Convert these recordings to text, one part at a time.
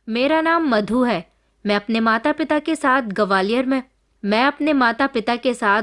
मेरा नाम मधु है। मैं अपने माता पिता के साथ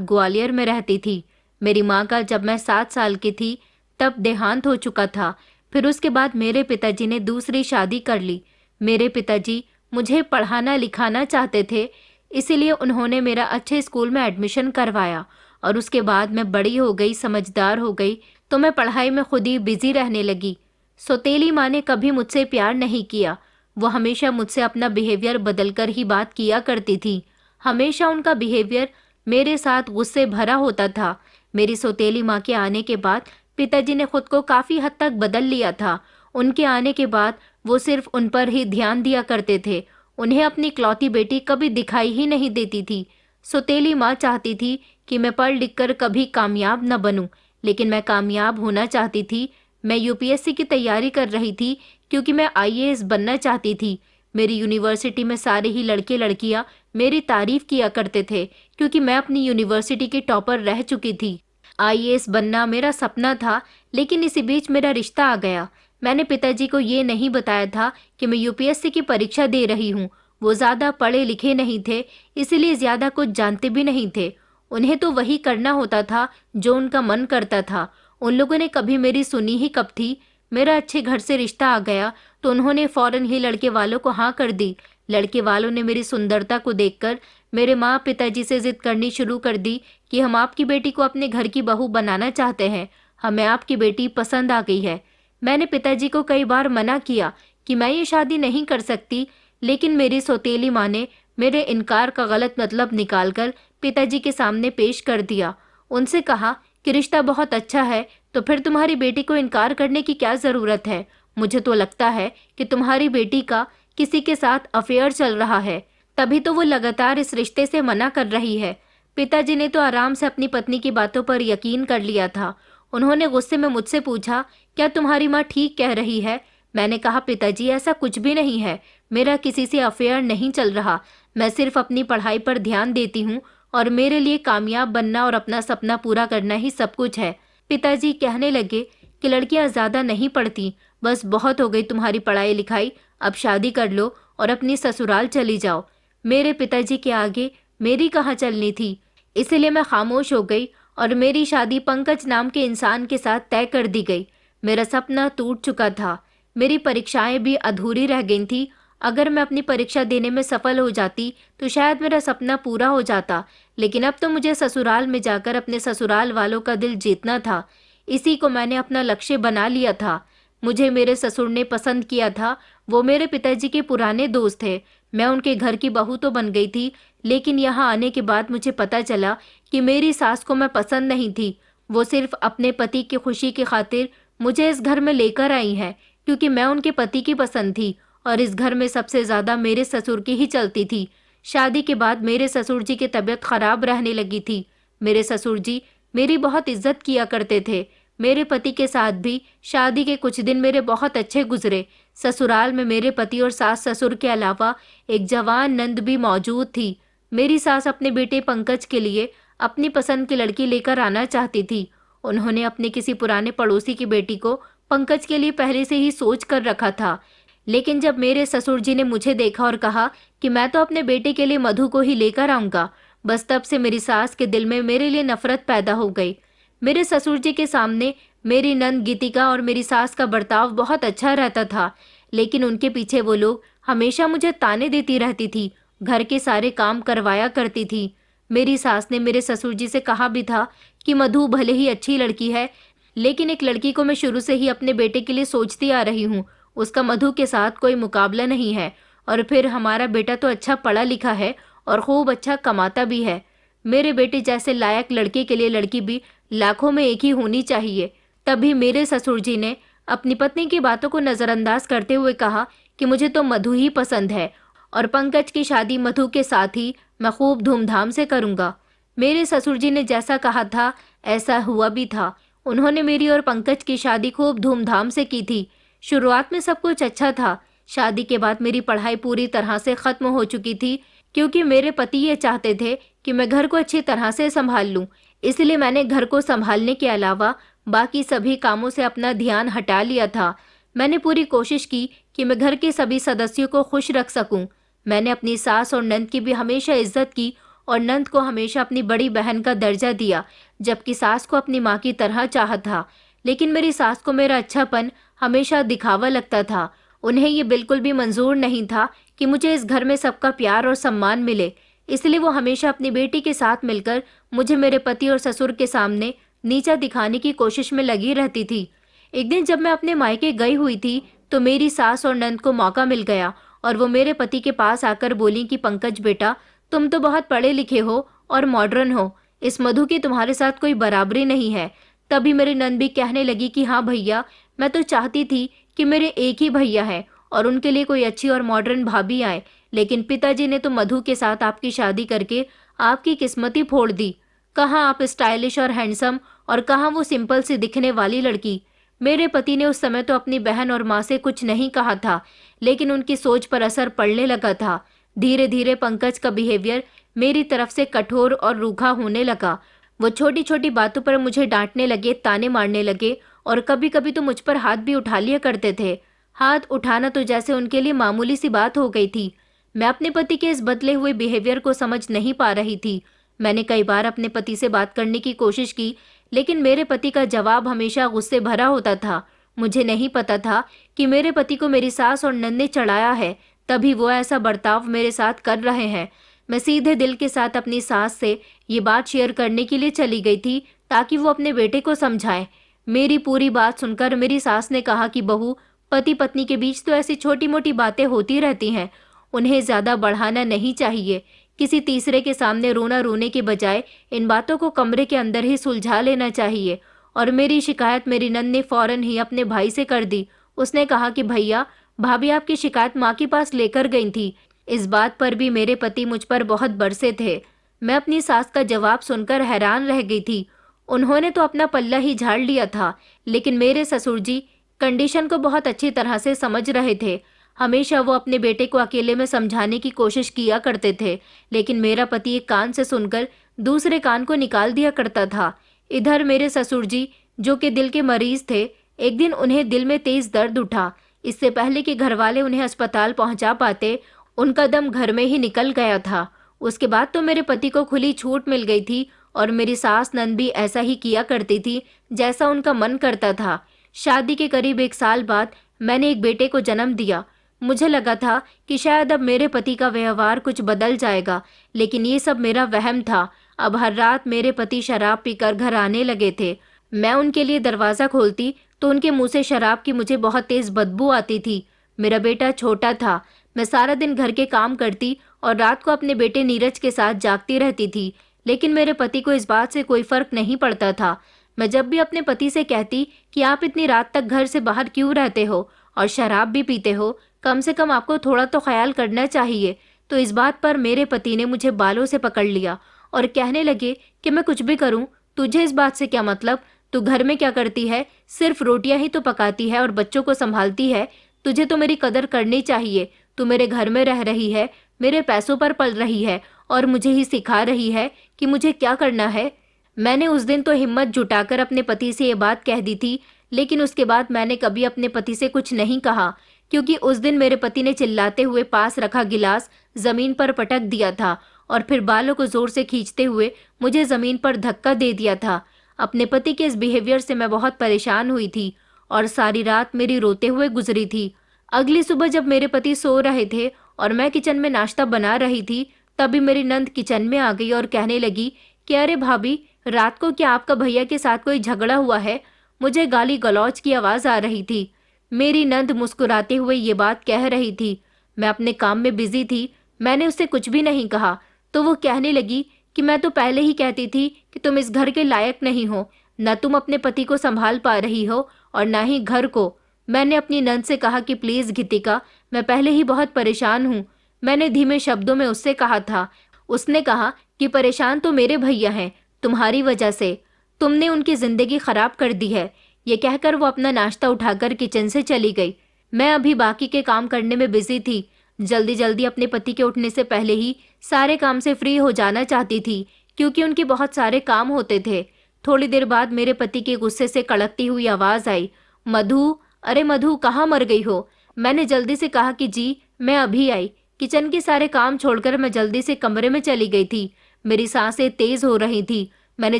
ग्वालियर में रहती थी। मेरी माँ का जब मैं 7 साल की थी तब देहांत हो चुका था। फिर उसके बाद मेरे पिताजी ने दूसरी शादी कर ली। मेरे पिताजी मुझे पढ़ाना लिखाना चाहते थे, इसीलिए उन्होंने मेरा अच्छे स्कूल में एडमिशन करवाया। और उसके बाद मैं बड़ी हो गई, समझदार हो गई, तो मैं पढ़ाई में खुद ही बिजी रहने लगी। सौतेली माँ ने कभी मुझसे प्यार नहीं किया। वो हमेशा मुझसे अपना बिहेवियर बदलकर ही बात किया करती थी। हमेशा उनका बिहेवियर मेरे साथ गुस्से भरा होता था। मेरी सौतेली माँ के आने के बाद पिताजी ने खुद को काफी हद तक बदल लिया था। उनके आने के बाद वो सिर्फ उन पर ही ध्यान दिया करते थे। उन्हें अपनी इकलौती बेटी कभी दिखाई ही नहीं देती थी। सौतेली माँ चाहती थी कि मैं पढ़ लिख कर कभी कामयाब न बनूं, लेकिन मैं कामयाब होना चाहती थी। मैं यूपीएससी की तैयारी कर रही थी क्योंकि मैं आईएएस बनना चाहती थी। मेरी यूनिवर्सिटी में सारे ही लड़के लड़कियां मेरी तारीफ किया करते थे क्योंकि मैं अपनी यूनिवर्सिटी की टॉपर रह चुकी थी। आईएएस बनना मेरा सपना था, लेकिन इसी बीच मेरा रिश्ता आ गया। मैंने पिताजी को ये नहीं बताया था कि मैं यूपीएससी की परीक्षा दे रही हूँ। वो ज़्यादा पढ़े लिखे नहीं थे, इसीलिए ज़्यादा कुछ जानते भी नहीं थे। उन्हें तो वही करना होता था जो उनका मन करता था। उन लोगों ने कभी मेरी सुनी ही कब थी। मेरा अच्छे घर से रिश्ता आ गया तो उन्होंने फौरन ही लड़के वालों को हाँ कर दी। लड़के वालों ने मेरी सुंदरता को देखकर मेरे माँ पिताजी से जिद करनी शुरू कर दी कि हम आपकी बेटी को अपने घर की बहू बनाना चाहते हैं, हमें आपकी बेटी पसंद आ गई है। मैंने पिताजी को कई बार मना किया कि मैं ये शादी नहीं कर सकती, लेकिन मेरी सौतेली माँ ने मेरे इनकार का गलत मतलब निकालकर पिताजी के सामने पेश कर दिया। उनसे कहा कि रिश्ता बहुत अच्छा है, तो फिर तुम्हारी बेटी को इनकार करने की क्या ज़रूरत है। मुझे तो लगता है कि तुम्हारी बेटी का किसी के साथ अफेयर चल रहा है, तभी तो वो लगातार इस रिश्ते से मना कर रही है। पिताजी ने तो आराम से अपनी पत्नी की बातों पर यकीन कर लिया था। उन्होंने गुस्से में मुझसे पूछा, क्या तुम्हारी माँ ठीक कह रही है? मैंने कहा, पिताजी ऐसा कुछ भी नहीं है, मेरा किसी से अफेयर नहीं चल रहा। मैं सिर्फ अपनी पढ़ाई पर ध्यान देती हूँ और मेरे लिए कामयाब बनना और अपना सपना पूरा करना ही सब कुछ है। पिताजी कहने लगे कि लड़कियां ज़्यादा नहीं पढ़ती, बस बहुत हो गई तुम्हारी पढ़ाई लिखाई, अब शादी कर लो और अपनी ससुराल चली जाओ। मेरे पिताजी के आगे मेरी कहाँ चलनी थी, इसलिए मैं खामोश हो गई और मेरी शादी पंकज नाम के इंसान के साथ तय कर दी गई। मेरा सपना टूट चुका था, मेरी परीक्षाएं भी अधूरी रह गई थी। अगर मैं अपनी परीक्षा देने में सफल हो जाती तो शायद मेरा सपना पूरा हो जाता, लेकिन अब तो मुझे ससुराल में जाकर अपने ससुराल वालों का दिल जीतना था। इसी को मैंने अपना लक्ष्य बना लिया था। मुझे मेरे ससुर ने पसंद किया था। वो मेरे पिताजी के पुराने दोस्त थे। मैं उनके घर की बहू तो बन गई थी, लेकिन यहाँ आने के बाद मुझे पता चला कि मेरी सास को मैं पसंद नहीं थी। वो सिर्फ अपने पति की खुशी की खातिर मुझे इस घर में लेकर आई हैं, क्योंकि मैं उनके पति की पसंद थी और इस घर में सबसे ज़्यादा मेरे ससुर की ही चलती थी। शादी के बाद मेरे ससुर जी की तबीयत खराब रहने लगी थी। मेरे ससुर जी मेरी बहुत इज्जत किया करते थे। मेरे पति के साथ भी शादी के कुछ दिन मेरे बहुत अच्छे गुजरे। ससुराल में मेरे पति और सास ससुर के अलावा एक जवान नंद भी मौजूद थी। मेरी सास अपने बेटे पंकज के लिए अपनी पसंद की लड़की लेकर आना चाहती थी। उन्होंने अपने किसी पुराने पड़ोसी की बेटी को पंकज के लिए पहले से ही सोच कर रखा था, लेकिन जब मेरे ससुर जी ने मुझे देखा और कहा कि मैं तो अपने बेटे के लिए मधु को ही लेकर आऊंगा, बस तब से मेरी सास के दिल में मेरे लिए नफरत पैदा हो गई। मेरे ससुर जी के सामने मेरी नंद गीतिका और मेरी सास का बर्ताव बहुत अच्छा रहता था, लेकिन उनके पीछे वो लोग हमेशा मुझे ताने देती रहती थी, घर के सारे काम करवाया करती थी। मेरी सास ने मेरे ससुर जी से कहा भी था कि मधु भले ही अच्छी लड़की है, लेकिन एक लड़की को मैं शुरू से ही अपने बेटे के लिए सोचती आ रही हूँ, उसका मधु के साथ कोई मुकाबला नहीं है। और फिर हमारा बेटा तो अच्छा पढ़ा लिखा है और खूब अच्छा कमाता भी है। मेरे बेटे जैसे लायक लड़के के लिए लड़की भी लाखों में एक ही होनी चाहिए। तभी मेरे ससुर जी ने अपनी पत्नी की बातों को नज़रअंदाज करते हुए कहा कि मुझे तो मधु ही पसंद है और पंकज की शादी मधु के साथ ही मैं खूब धूमधाम से करूँगा। मेरे ससुर जी ने जैसा कहा था ऐसा हुआ भी था। उन्होंने मेरी और पंकज की शादी खूब धूमधाम से की थी। शुरुआत में सब कुछ अच्छा था। शादी के बाद मेरी पढ़ाई पूरी तरह से खत्म हो चुकी थी, क्योंकि मेरे पति ये चाहते थे कि मैं घर को अच्छी तरह से संभाल लूं। इसलिए मैंने घर को संभालने के अलावा बाकी सभी कामों से अपना ध्यान हटा लिया था। मैंने पूरी कोशिश की कि मैं घर के सभी सदस्यों को खुश रख सकूं। मैंने अपनी सास और नंद की भी हमेशा इज्जत की और नंद को हमेशा अपनी बड़ी बहन का दर्जा दिया, जबकि सास को अपनी माँ की तरह चाहा था। लेकिन मेरी सास को मेरा अच्छापन हमेशा दिखावा लगता था। उन्हें ये बिल्कुल भी मंजूर नहीं था कि मुझे इस घर में सबका प्यार और सम्मान मिले। इसलिए वो हमेशा अपनी बेटी के साथ मिलकर मुझे मेरे पति और ससुर के सामने नीचा दिखाने की कोशिश में लगी रहती थी। एक दिन जब मैं अपने मायके गई हुई थी तो मेरी सास और नंद को मौका मिल गया और वो मेरे पति के पास आकर बोली कि पंकज बेटा, तुम तो बहुत पढ़े लिखे हो और मॉडर्न हो, इस मधु की तुम्हारे साथ कोई बराबरी नहीं है। तभी मेरी नंद भी कहने लगी कि हाँ भैया, मैं तो चाहती थी कि मेरे एक ही भैया है और उनके लिए कोई अच्छी और मॉडर्न भाभी आए, लेकिन पिताजी ने तो मधु के साथ आपकी शादी करके आपकी किस्मत ही फोड़ दी। कहाँ आप स्टाइलिश और हैंडसम और कहाँ वो सिंपल सी दिखने वाली लड़की। मेरे पति ने उस समय तो अपनी बहन और माँ से कुछ नहीं कहा था, लेकिन उनकी सोच पर असर पड़ने लगा था। धीरे धीरे पंकज का बिहेवियर मेरी तरफ से कठोर और रूखा होने लगा। वो छोटी छोटी बातों पर मुझे डांटने लगे, ताने मारने लगे और कभी कभी तो मुझ पर हाथ भी उठा लिया करते थे। हाथ उठाना तो जैसे उनके लिए मामूली सी बात हो गई थी। मैं अपने पति के इस बदले हुए बिहेवियर को समझ नहीं पा रही थी। मैंने कई बार अपने पति से बात करने की कोशिश की, लेकिन मेरे पति का जवाब हमेशा गुस्से भरा होता था। मुझे नहीं पता था कि मेरे पति को मेरी सास और नंद ने चढ़ाया है, तभी वो ऐसा बर्ताव मेरे साथ कर रहे हैं। मैं सीधे दिल के साथ अपनी सास से ये बात शेयर करने के लिए चली गई थी ताकि वो अपने बेटे को समझाए। मेरी पूरी बात सुनकर मेरी सास ने कहा कि बहू, पति पत्नी के बीच तो ऐसी छोटी मोटी बातें होती रहती हैं, उन्हें ज्यादा बढ़ाना नहीं चाहिए। किसी तीसरे के सामने रोना रोने के बजाय इन बातों को कमरे के अंदर ही सुलझा लेना चाहिए। और मेरी शिकायत मेरी नंद ने फौरन ही अपने भाई से कर दी। उसने कहा कि भैया, भाभी आपकी शिकायत माँ के पास लेकर गई थी। इस बात पर भी मेरे पति मुझ पर बहुत बरसे थे। मैं अपनी सास का जवाब सुनकर हैरान रह गई थी। उन्होंने तो अपना पल्ला ही झाड़ लिया था, लेकिन मेरे ससुर जी कंडीशन को बहुत अच्छी तरह से समझ रहे थे। हमेशा वो अपने बेटे को अकेले में समझाने की कोशिश किया करते थे, लेकिन मेरा पति एक कान से सुनकर दूसरे कान को निकाल दिया करता था। इधर मेरे ससुर जी, जो कि दिल के मरीज थे, एक दिन उन्हें दिल में तेज दर्द उठा। इससे पहले कि घरवाले उन्हें अस्पताल पहुंचा पाते, उनका दम घर में ही निकल गया था। उसके बाद तो मेरे पति को खुली छूट मिल गई थी और मेरी सास नंद भी ऐसा ही किया करती थी जैसा उनका मन करता था। शादी के करीब 1 साल बाद मैंने एक बेटे को जन्म दिया। मुझे लगा था कि शायद अब मेरे पति का व्यवहार कुछ बदल जाएगा, लेकिन ये सब मेरा वहम था। अब हर रात मेरे पति शराब पीकर घर आने लगे थे। मैं उनके लिए दरवाज़ा खोलती तो उनके मुंह से शराब की मुझे बहुत तेज बदबू आती थी। मेरा बेटा छोटा था। मैं सारा दिन घर के काम करती और रात को अपने बेटे नीरज के साथ जागती रहती थी, लेकिन मेरे पति को इस बात से कोई फर्क नहीं पड़ता था। मैं जब भी अपने पति से कहती कि आप इतनी रात तक घर से बाहर क्यों रहते हो और शराब भी पीते हो, कम से कम आपको थोड़ा तो ख्याल करना चाहिए, तो इस बात पर मेरे पति ने मुझे बालों से पकड़ लिया और कहने लगे कि मैं कुछ भी करूं, तुझे इस बात से क्या मतलब? तू घर में क्या करती है? सिर्फ रोटियां ही तो पकाती है और बच्चों को संभालती है। तुझे तो मेरी कदर करनी चाहिए। तू मेरे घर में रह रही है, मेरे पैसों पर पल रही है और मुझे ही सिखा रही है कि मुझे क्या करना है। मैंने उस दिन तो हिम्मत जुटाकर अपने पति से ये बात कह दी थी, लेकिन उसके बाद मैंने कभी अपने पति से कुछ नहीं कहा, क्योंकि उस दिन मेरे पति ने चिल्लाते हुए पास रखा गिलास जमीन पर पटक दिया था और फिर बालों को जोर से खींचते हुए मुझे जमीन पर धक्का दे दिया था। अपने पति के इस बिहेवियर से मैं बहुत परेशान हुई थी और सारी रात मेरी रोते हुए गुजरी थी। अगली सुबह जब मेरे पति सो रहे थे और मैं किचन में नाश्ता बना रही थी, तभी मेरी नंद किचन में आ गई और कहने लगी कि अरे भाभी, रात को क्या आपका भैया के साथ कोई झगड़ा हुआ है? मुझे गाली गलौज की आवाज आ रही थी। मेरी नंद मुस्कुराते हुए ये बात कह रही थी। मैं अपने काम में बिजी थी, मैंने उससे कुछ भी नहीं कहा, तो वो कहने लगी कि मैं तो पहले ही कहती थी कि तुम इस घर के लायक नहीं हो। न तुम अपने पति को संभाल पा रही हो और न ही घर को। मैंने अपनी नंद से कहा कि प्लीज गीतिका, मैं पहले ही बहुत परेशान हूँ। मैंने धीमे शब्दों में उससे कहा था। उसने कहा कि परेशान तो मेरे भैया हैं, तुम्हारी वजह से। तुमने उनकी जिंदगी खराब कर दी है। ये कहकर वो अपना नाश्ता उठाकर किचन से चली गई। मैं अभी बाकी के काम करने में बिजी थी। जल्दी जल्दी अपने पति के उठने से पहले ही सारे काम से फ्री हो जाना चाहती थी, क्योंकि उनके बहुत सारे काम होते थे। थोड़ी देर बाद मेरे पति के गुस्से से कड़कती हुई आवाज आई, मधु, अरे मधु, कहाँ मर गई हो? मैंने जल्दी से कहा कि जी मैं अभी आई। किचन के सारे काम छोड़कर मैं जल्दी से कमरे में चली गई थी। मेरी सांसें तेज हो रही थी। मैंने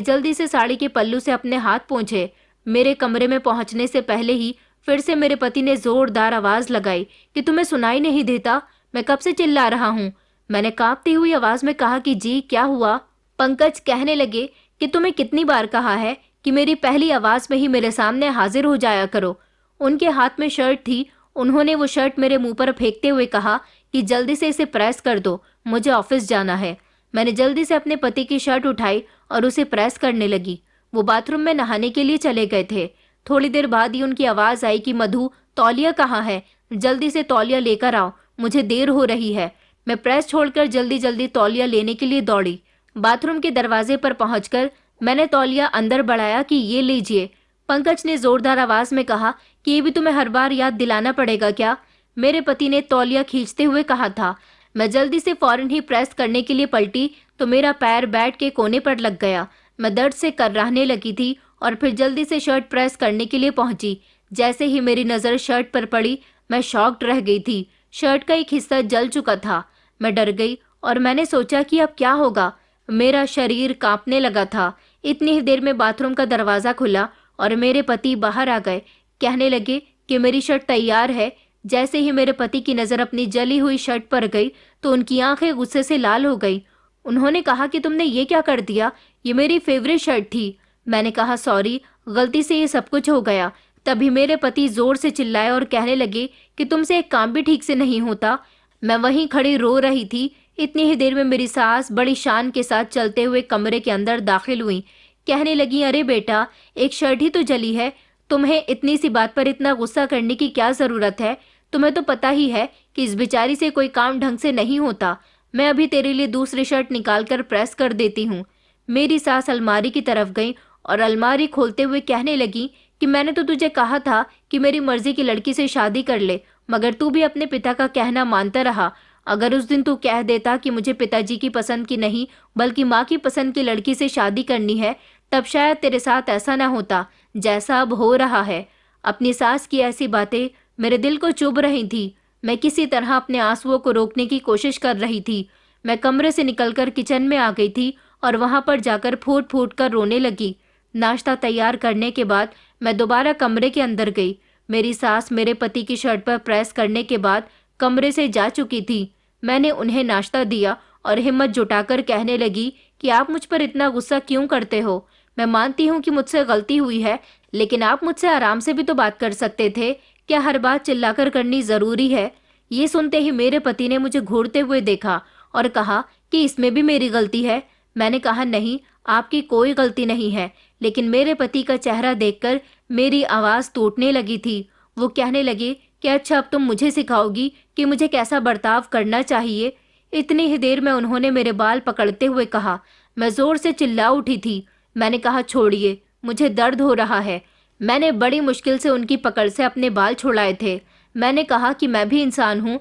जल्दी से साड़ी के पल्लू से अपने हाथ पोंछे। मेरे कमरे में पहुंचने से पहले ही फिर से मेरे पति ने जोरदार आवाज लगाई कि तुम्हें सुनाई नहीं देता? मैं कब से चिल्ला रहा हूँ। मैंने कांपती हुई आवाज में कहा कि जी क्या हुआ? पंकज कहने लगे कि तुम्हें कितनी बार कहा है कि मेरी पहली आवाज में ही मेरे सामने हाजिर हो जाया करो। उनके हाथ में शर्ट थी। उन्होंने वो शर्ट मेरे मुंह पर फेंकते हुए कहा कि जल्दी से इसे प्रेस कर दो, मुझे ऑफिस जाना है। मैंने जल्दी से अपने पति की शर्ट उठाई और उसे प्रेस करने लगी। वो बाथरूम में नहाने के लिए चले गए थे। थोड़ी देर बाद ही उनकी आवाज आई कि मधु, तौलिया कहाँ है? जल्दी से तौलिया लेकर आओ, मुझे देर हो रही है। मैं प्रेस छोड़कर जल्दी जल्दी तौलिया लेने के लिए दौड़ी। बाथरूम के दरवाजे पर पहुंचकर मैंने तौलिया अंदर बढ़ाया कि ये लीजिए। पंकज ने जोरदार आवाज में कहा कि ये भी तुम्हें हर बार याद दिलाना पड़ेगा क्या? मेरे पति ने तौलिया खींचते हुए कहा था। मैं जल्दी से फौरन ही प्रेस करने के लिए पलटी तो मेरा पैर बेड के कोने पर लग गया। मैं दर्द से कर्राहने लगी थी और फिर जल्दी से शर्ट प्रेस करने के लिए पहुंची। जैसे ही मेरी नज़र शर्ट पर पड़ी, मैं शॉक्ड रह गई थी। शर्ट का एक हिस्सा जल चुका था। मैं डर गई और मैंने सोचा कि अब क्या होगा। मेरा शरीर कांपने लगा था। इतनी ही देर में बाथरूम का दरवाज़ा खुला और मेरे पति बाहर आ गए। कहने लगे कि मेरी शर्ट तैयार है। जैसे ही मेरे पति की नज़र अपनी जली हुई शर्ट पर गई तो उनकी आंखें गुस्से से लाल हो गई। उन्होंने कहा कि तुमने ये क्या कर दिया? ये मेरी फेवरेट शर्ट थी। मैंने कहा सॉरी, गलती से ये सब कुछ हो गया। तभी मेरे पति जोर से चिल्लाए और कहने लगे कि तुमसे एक काम भी ठीक से नहीं होता। मैं वहीं खड़ी रो रही थी। इतनी ही देर में मेरी सास बड़ी शान के साथ चलते हुए कमरे के अंदर दाखिल हुई। कहने लगी, अरे बेटा, एक शर्ट ही तो जली है, तुम्हें इतनी सी बात पर इतना गुस्सा करने की क्या ज़रूरत है? तुम्हें तो पता ही है कि इस बेचारी से कोई काम ढंग से नहीं होता। मैं अभी तेरे लिए दूसरी शर्ट निकाल कर प्रेस कर देती हूँ। मेरी सास अलमारी की तरफ गई और अलमारी खोलते हुए कहने लगी कि मैंने तो तुझे कहा था कि मेरी मर्जी की लड़की से शादी कर ले, मगर तू भी अपने पिता का कहना मानता रहा। अगर उस दिन तू कह देता कि मुझे पिताजी की पसंद की नहीं बल्कि माँ की पसंद की लड़की से शादी करनी है, तब शायद तेरे साथ ऐसा ना होता जैसा अब हो रहा है। अपनी सास की ऐसी बातें मेरे दिल को चुभ रही थी। मैं किसी तरह अपने आंसुओं को रोकने की कोशिश कर रही थी। मैं कमरे से निकलकर किचन में आ गई थी और वहां पर जाकर फूट फूट कर रोने लगी। नाश्ता तैयार करने के बाद मैं दोबारा कमरे के अंदर गई। मेरी सास मेरे पति की शर्ट पर प्रेस करने के बाद कमरे से जा चुकी थी। मैंने उन्हें नाश्ता दिया और हिम्मत जुटाकर कहने लगी कि आप मुझ पर इतना गुस्सा क्यों करते हो? मैं मानती हूँ कि मुझसे गलती हुई है, लेकिन आप मुझसे आराम से भी तो बात कर सकते थे। क्या हर बात चिल्लाकर करनी जरूरी है? ये सुनते ही मेरे पति ने मुझे घूरते हुए देखा और कहा कि इसमें भी मेरी गलती है। मैंने कहा नहीं, आपकी कोई गलती नहीं है। लेकिन मेरे पति का चेहरा देखकर मेरी आवाज़ टूटने लगी थी। वो कहने लगे कि अच्छा, अब तुम मुझे सिखाओगी कि मुझे कैसा बर्ताव करना चाहिए। इतनी ही देर में उन्होंने मेरे बाल पकड़ते हुए कहा। मैं जोर से चिल्ला उठी थी। मैंने कहा छोड़िए, मुझे दर्द हो रहा है। मैंने बड़ी मुश्किल से उनकी पकड़ से अपने बाल छुड़ाए थे। मैंने कहा कि मैं भी इंसान हूँ,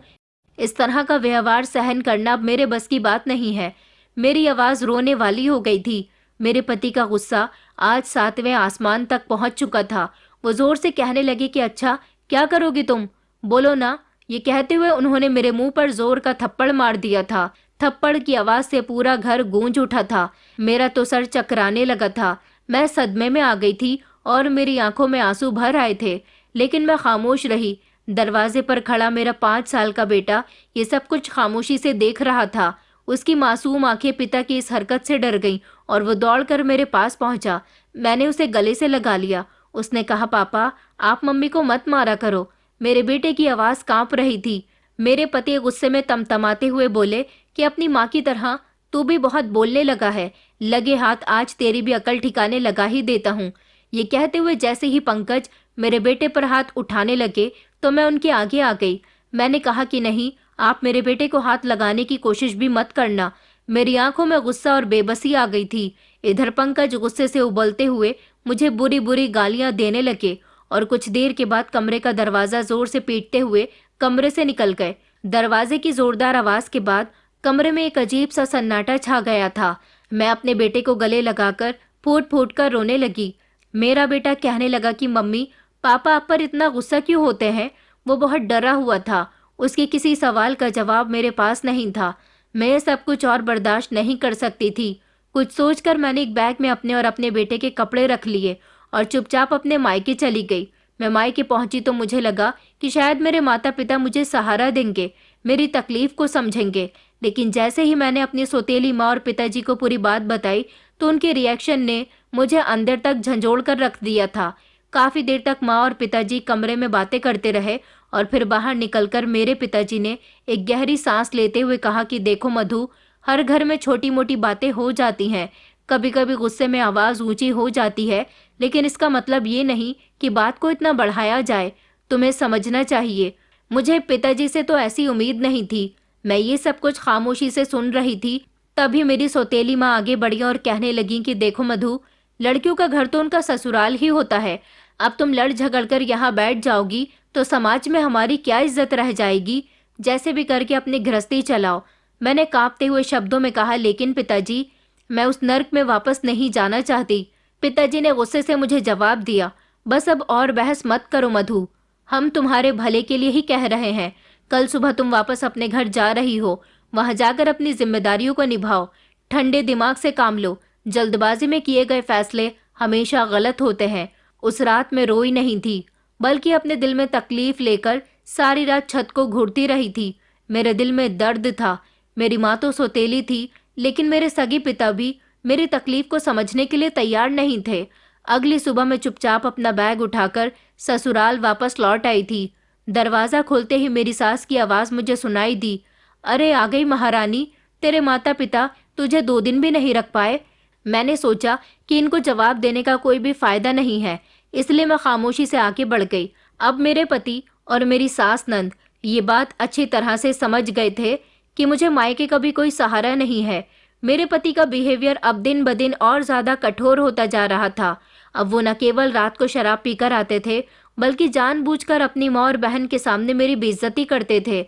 इस तरह का व्यवहार सहन करना अब मेरे बस की बात नहीं है। मेरी आवाज़ रोने वाली हो गई थी। मेरे पति का गुस्सा आज 7वें आसमान तक पहुंच चुका था। वो जोर से कहने लगे कि अच्छा, क्या करोगी तुम? बोलो ना। ये कहते हुए उन्होंने मेरे मुंह पर जोर का थप्पड़ मार दिया था। थप्पड़ की आवाज से पूरा घर गूंज उठा था। मेरा तो सर चकराने लगा था। मैं सदमे में आ गई थी और मेरी आंखों में आंसू भर आए थे, लेकिन मैं खामोश रही। दरवाजे पर खड़ा मेरा 5 साल का बेटा ये सब कुछ खामोशी से देख रहा था। उसकी मासूम आंखें पिता की इस हरकत से डर गईं और वो दौड़कर मेरे पास पहुंचा। मैंने उसे गले से लगा लिया। उसने कहा, पापा, आप मम्मी को मत मारा करो। मेरे बेटे की आवाज़ कांप रही थी। मेरे पति गुस्से में तमतमाते हुए बोले कि अपनी माँ की तरह तू भी बहुत बोलने लगा है। लगे हाथ आज तेरी भी अकल ठिकाने लगा ही देता हूँ। ये कहते हुए जैसे ही पंकज मेरे बेटे पर हाथ उठाने लगे तो मैं उनके आगे आ गई। मैंने कहा कि नहीं, आप मेरे बेटे को हाथ लगाने की कोशिश भी मत करना। मेरी आंखों में गुस्सा और बेबसी आ गई थी। इधर पंकज गुस्से से उबलते हुए मुझे बुरी बुरी गालियां देने लगे और कुछ देर के बाद कमरे का दरवाजा जोर से पीटते हुए कमरे से निकल गए। दरवाजे की जोरदार आवाज के बाद कमरे में एक अजीब सा सन्नाटा छा गया था। मैं अपने बेटे को गले लगाकर फूट फूट कर रोने लगी। मेरा बेटा कहने लगा कि मम्मी, पापा आप पर इतना गुस्सा क्यों होते हैं? वो बहुत डरा हुआ था। उसके किसी सवाल का जवाब मेरे पास नहीं था। मैं ये सब कुछ और बर्दाश्त नहीं कर सकती थी। कुछ सोचकर मैंने एक बैग में अपने और अपने बेटे के कपड़े रख लिए और चुपचाप अपने मायके चली गई। मैं मायके पहुंची तो मुझे लगा कि शायद मेरे माता पिता मुझे सहारा देंगे, मेरी तकलीफ को समझेंगे। लेकिन जैसे ही मैंने अपनी सौतेली माँ और पिताजी को पूरी बात बताई तो उनके रिएक्शन ने मुझे अंदर तक झंझोड़ कर रख दिया था। काफी देर तक माँ और पिताजी कमरे में बातें करते रहे और फिर बाहर निकलकर मेरे पिताजी ने एक गहरी सांस लेते हुए कहा कि देखो मधु, हर घर में छोटी मोटी बातें हो जाती हैं। कभी कभी गुस्से में आवाज ऊंची हो जाती है, लेकिन इसका मतलब ये नहीं कि बात को इतना बढ़ाया जाए। तुम्हें समझना चाहिए। मुझे पिताजी से तो ऐसी उम्मीद नहीं थी। मैं ये सब कुछ खामोशी से सुन रही थी। तभी मेरी सौतेली माँ आगे बढ़ी और कहने लगी कि देखो मधु, लड़कियों का घर तो उनका ससुराल ही होता है। अब तुम लड़ झगड़ कर यहाँ बैठ जाओगी तो समाज में हमारी क्या इज्जत रह जाएगी? जैसे भी करके अपनी गृहस्थी चलाओ। मैंने कांपते हुए शब्दों में कहा, लेकिन पिताजी, मैं उस नर्क में वापस नहीं जाना चाहती। पिताजी ने गुस्से से मुझे जवाब दिया, बस अब और बहस मत करो मधु, हम तुम्हारे भले के लिए ही कह रहे हैं। कल सुबह तुम वापस अपने घर जा रही हो, वहां जाकर अपनी जिम्मेदारियों को निभाओ। ठंडे दिमाग से काम लो। जल्दबाजी में किए गए फैसले हमेशा गलत होते हैं। उस रात में रोई नहीं थी, बल्कि अपने दिल में तकलीफ लेकर सारी रात छत को घूरती रही थी। मेरे दिल में दर्द था। मेरी माँ तो सौतेली थी, लेकिन मेरे सगे पिता भी मेरी तकलीफ को समझने के लिए तैयार नहीं थे। अगली सुबह मैं चुपचाप अपना बैग उठाकर ससुराल वापस लौट आई थी। दरवाजा खोलते ही मेरी सास की आवाज मुझे सुनाई दी, अरे आ गई महारानी, तेरे माता पिता तुझे 2 दिन भी नहीं रख पाए। मैंने सोचा कि इनको जवाब देने का कोई भी फायदा नहीं है, इसलिए मैं खामोशी से आगे बढ़ गई। अब मेरे पति और मेरी सास नंद ये बात अच्छी तरह से समझ गए थे कि मुझे मायके का भी कोई सहारा नहीं है। मेरे पति का बिहेवियर अब दिन ब दिन और ज्यादा कठोर होता जा रहा था। अब वो न केवल रात को शराब पीकर आते थे, बल्कि जानबूझकर अपनी माँ और बहन के सामने मेरी बेइज्जती करते थे।